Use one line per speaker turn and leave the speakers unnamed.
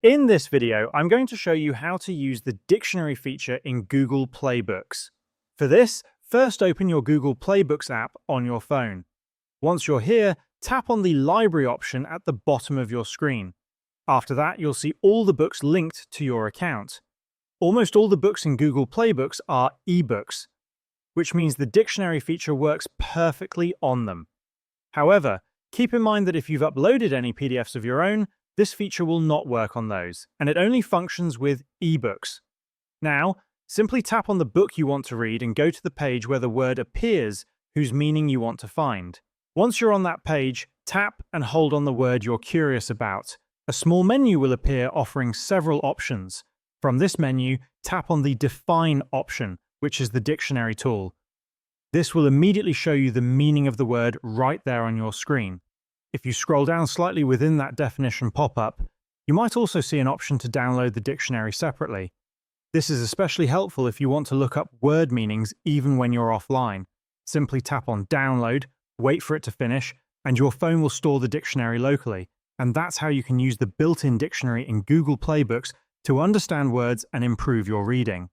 In this video, I'm going to show you how to use the dictionary feature in Google Playbooks. For this, first open your Google Playbooks app on your phone. Once you're here, tap on the Library option at the bottom of your screen. After that, you'll see all the books linked to your account. Almost all the books in Google Playbooks are ebooks, which means the dictionary feature works perfectly on them. However, keep in mind that if you've uploaded any PDFs of your own, this feature will not work on those, and it only functions with ebooks. Now, simply tap on the book you want to read and go to the page where the word appears whose meaning you want to find. Once you're on that page, tap and hold on the word you're curious about. A small menu will appear offering several options. From this menu, tap on the Define option, which is the dictionary tool. This will immediately show you the meaning of the word right there on your screen. If you scroll down slightly within that definition pop-up, you might also see an option to download the dictionary separately. This is especially helpful if you want to look up word meanings even when you're offline. Simply tap on Download, wait for it to finish, and your phone will store the dictionary locally. And that's how you can use the built-in dictionary in Google Playbooks to understand words and improve your reading.